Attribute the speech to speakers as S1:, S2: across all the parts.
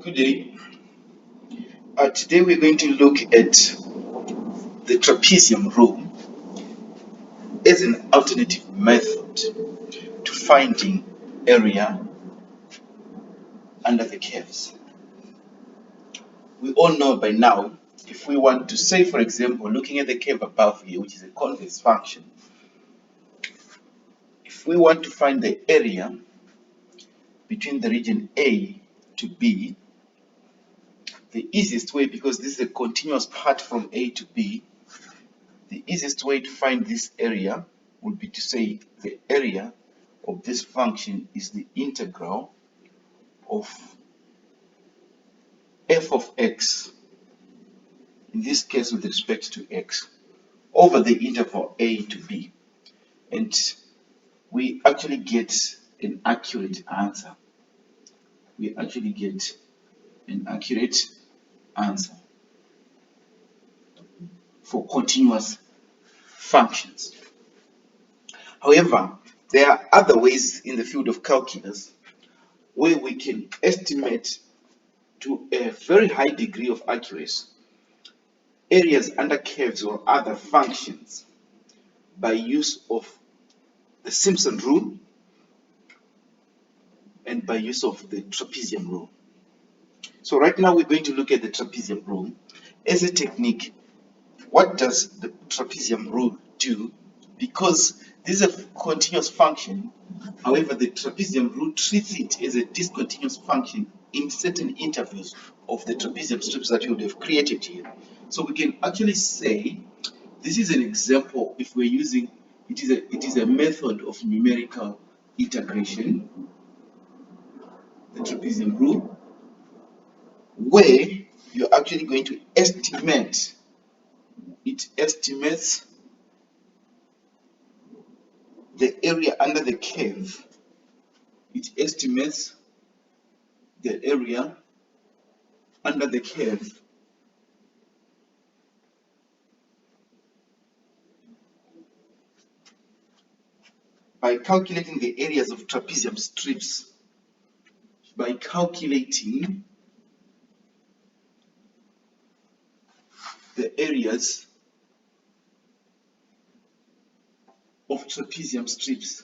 S1: Good day. Today we're going to look at the trapezium rule as an alternative method to finding area under the curves. We all know by now, if we want to say, for example, looking at the curve above here, which is a convex function, if we want to find the area between the region A to B, the easiest way, because this is a continuous path from A to B, the easiest way to find this area would be to say the area of this function is the integral of f of x, in this case with respect to x, over the interval a to b. And we actually get an accurate answer. We actually get an accurate answer for continuous functions. However, there are other ways in the field of calculus where we can estimate to a very high degree of accuracy areas under curves or other functions by use of the Simpson rule and by use of the trapezium rule. So right now we're going to look at the trapezium rule as a technique. What does the trapezium rule do? Because this is a continuous function, however, the trapezium rule treats it as a discontinuous function in certain intervals of the trapezium strips that you would have created here. So we can actually say this is an example if we're using it is a method of numerical integration, the trapezium rule, where you're actually going to estimate. It estimates the area under the curve. It estimates the area under the curve by calculating the areas of trapezium strips, by calculating the areas of trapezium strips.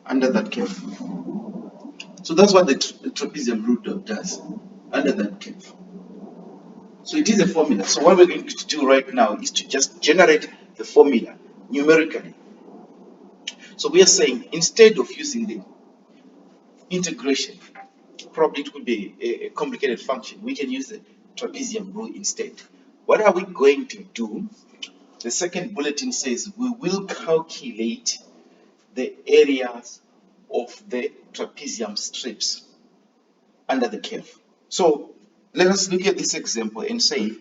S1: Under that curve. So that's what the trapezium rule does, under that curve. So it is a formula. So what we're going to do right now is to just generate the formula numerically. So we are saying instead of using the integration, probably it could be a complicated function, we can use the trapezium rule instead. What are we going to do? The second bulletin says we will calculate the areas of the trapezium strips under the curve. So let us look at this example and say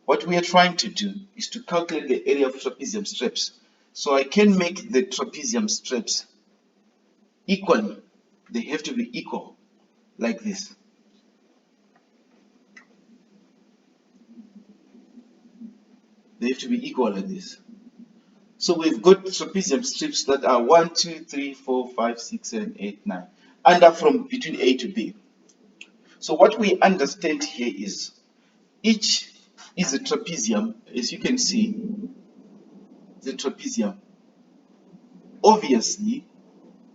S1: what we are trying to do is to calculate the area of trapezium strips. So I can make the trapezium strips equally. They have to be equal like this. They have to be equal like this. So we've got trapezium strips that are 1, 2, 3, 4, 5, 6, 7, 8, 9, under from between A to B. So what we understand here is each is a trapezium. As you can see, the trapezium. Obviously,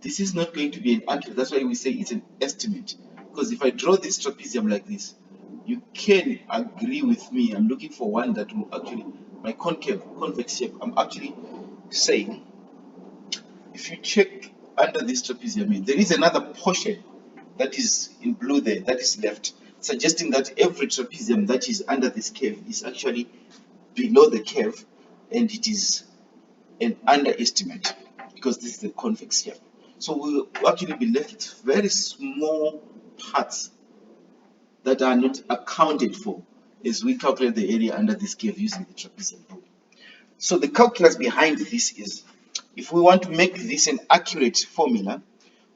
S1: this is not going to be an accurate. That's why we say it's an estimate. Because if I draw this trapezium like this, you can agree with me. I'm looking for one that will actually, my convex shape. I'm actually saying, if you check under this trapezium, there is another portion that is in blue there, that is left, suggesting that every trapezium that is under this curve is actually below the curve, and it is an underestimate because this is the convex shape. So we'll actually be left with very small parts that are not accounted for as we calculate the area under this curve using the trapezium rule. So the calculus behind this is, if we want to make this an accurate formula,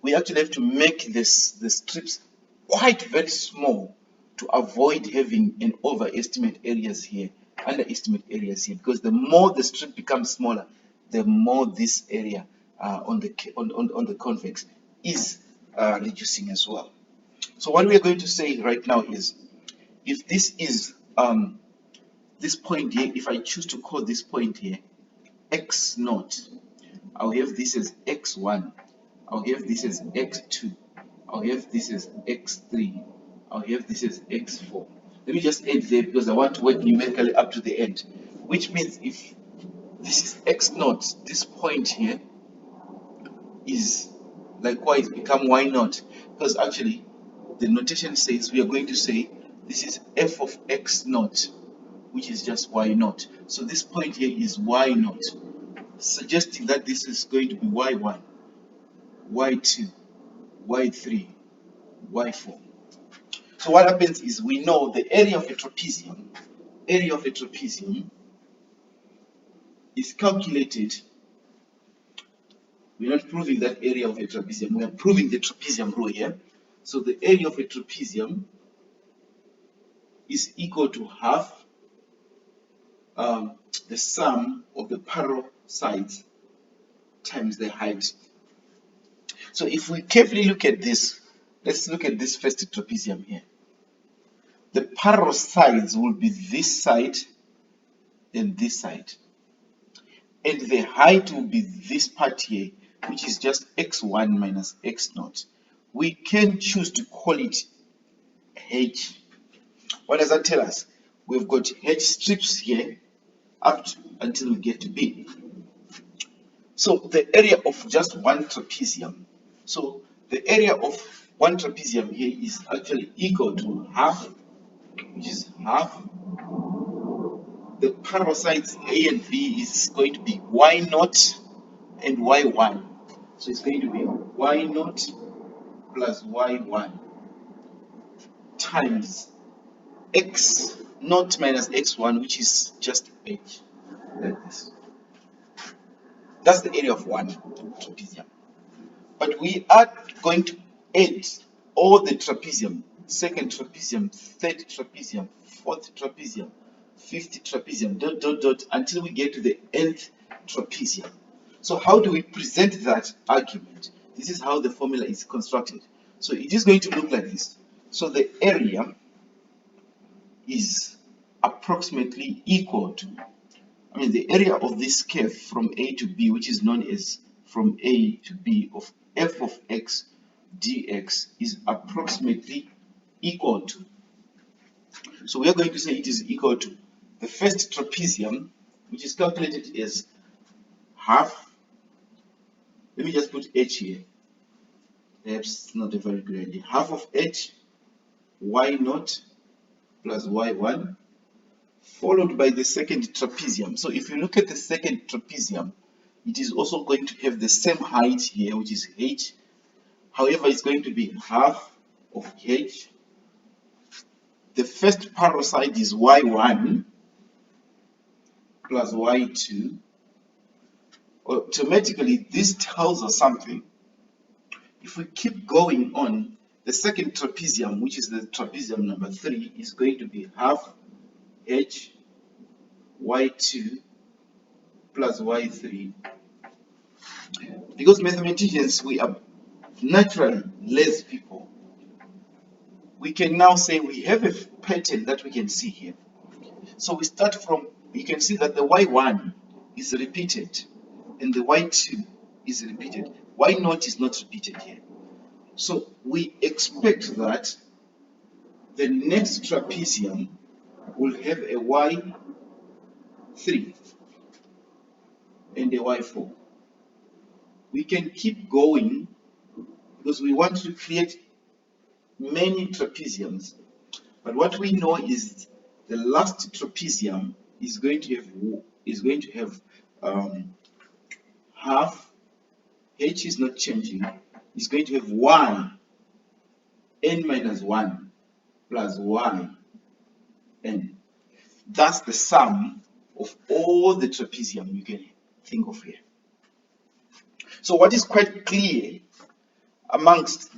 S1: we actually have to make the strips quite very small to avoid having an overestimate areas here, underestimate areas here, because the more the strip becomes smaller, the more this area on the convex is reducing as well. So what we are going to say right now is, if this is this point here, if I choose to call this point here x naught, I'll have this as x1, I'll have this as x2, I'll have this as x3, I'll have this as x4. Let me just add there because I want to work numerically up to the end, which means if this is x naught, this point here is likewise become y naught, because actually the notation says we are going to say this is f of x naught, which is just y naught. So this point here is y naught, suggesting that this is going to be y1, y2, y3, y4. So what happens is, we know the area of a trapezium, is calculated. We're not proving that area of a trapezium, we are proving the trapezium rule here. So the area of a trapezium is equal to half the sum of the parallel sides times the height. So if we carefully look at this, let's look at this first trapezium here. The parallel sides will be this side and this side, and the height will be this part here, which is just x1 minus x0. We can choose to call it h. What does that tell us? We've got h strips here up until we get to b. So the area of just one trapezium, so the area of one trapezium here is actually equal to half, which is half the parallel sides a and b is going to be y naught and y1. So it's going to be y naught plus y1 times x naught minus x1, which is just h, like this. That's the area of one trapezium. But we are going to add all the trapezium, second trapezium, third trapezium, fourth trapezium, fifth trapezium, dot, dot, dot, until we get to the nth trapezium. So how do we present that argument? This is how the formula is constructed. So it is going to look like this. So the area is approximately equal to, the area of this curve from A to B, which is known as from A to B of f of x dx, is approximately equal to. So we are going to say it is equal to the first trapezium, which is calculated as half. Let me just put h here. Perhaps not a very good idea. Half of h y naught plus y1, followed by the second trapezium. So if you look at the second trapezium, it is also going to have the same height here, which is h. However, it's going to be half of h. The first parallel side is y1 plus y2. Automatically, this tells us something. If we keep going on, the second trapezium, which is the trapezium number 3, is going to be half h y2 plus y3. Because mathematicians, we are naturally less people, we can now say we have a pattern that we can see here. So we start from, you can see that the y1 is repeated and the y2 is repeated. Y0 is not repeated here. So we expect that the next trapezium will have a y3 and a y4. We can keep going because we want to create many trapeziums, but what we know is the last trapezium is going to have half, h is not changing, is going to have y n minus 1 plus y n. That's the sum of all the trapezium you can think of here. So what is quite clear amongst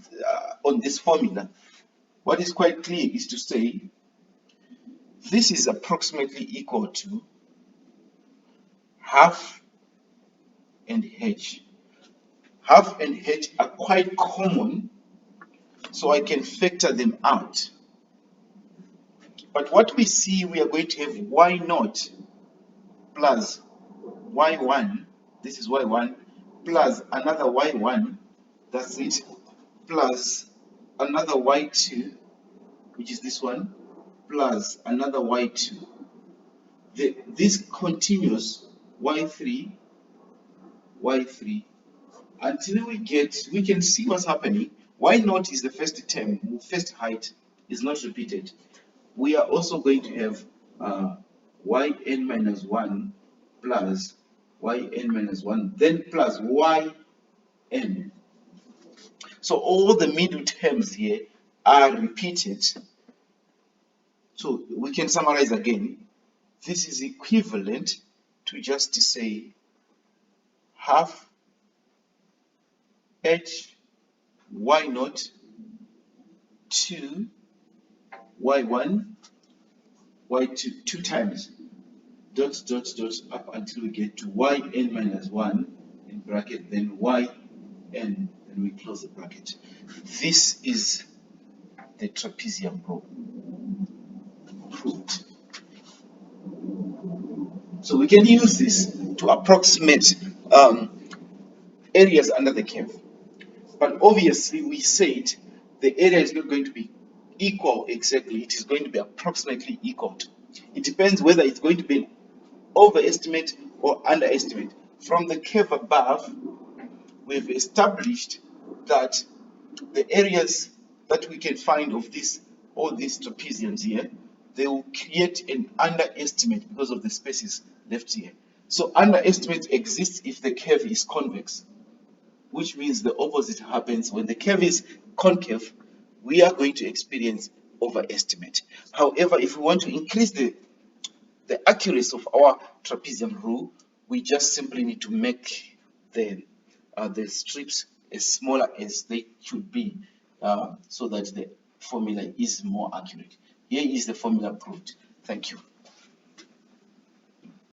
S1: on this formula What is quite clear is to say this is approximately equal to half and h. Half and h are quite common, so I can factor them out. But what we see, we are going to have y naught plus y1, this is y1, plus another y1, that's it, plus another y2, which is this one, plus another y2. This continues y3, y3, until we can see what's happening. Y naught is the first term, first height is not repeated. We are also going to have yn minus 1 plus yn minus 1, then plus yn. So all the middle terms here are repeated. So we can summarize again. This is equivalent to just to say half h y naught 2 y1 y2 2 times dot dot dot up until we get to yn minus 1 in bracket, then yn, and we close the bracket. This is the trapezium proved. So we can use this to approximate areas under the curve. But obviously we said the area is not going to be equal exactly, it is going to be approximately equal to. It depends whether it's going to be an overestimate or underestimate. From the curve above, we've established that the areas that we can find of this, all these trapeziums here, they will create an underestimate because of the spaces left here. So underestimate exists if the curve is convex, which means the opposite happens. When the curve is concave, we are going to experience overestimate. However, if we want to increase the accuracy of our trapezium rule, we just simply need to make the strips as smaller as they should be, so that the formula is more accurate. Here is the formula proved. Thank you.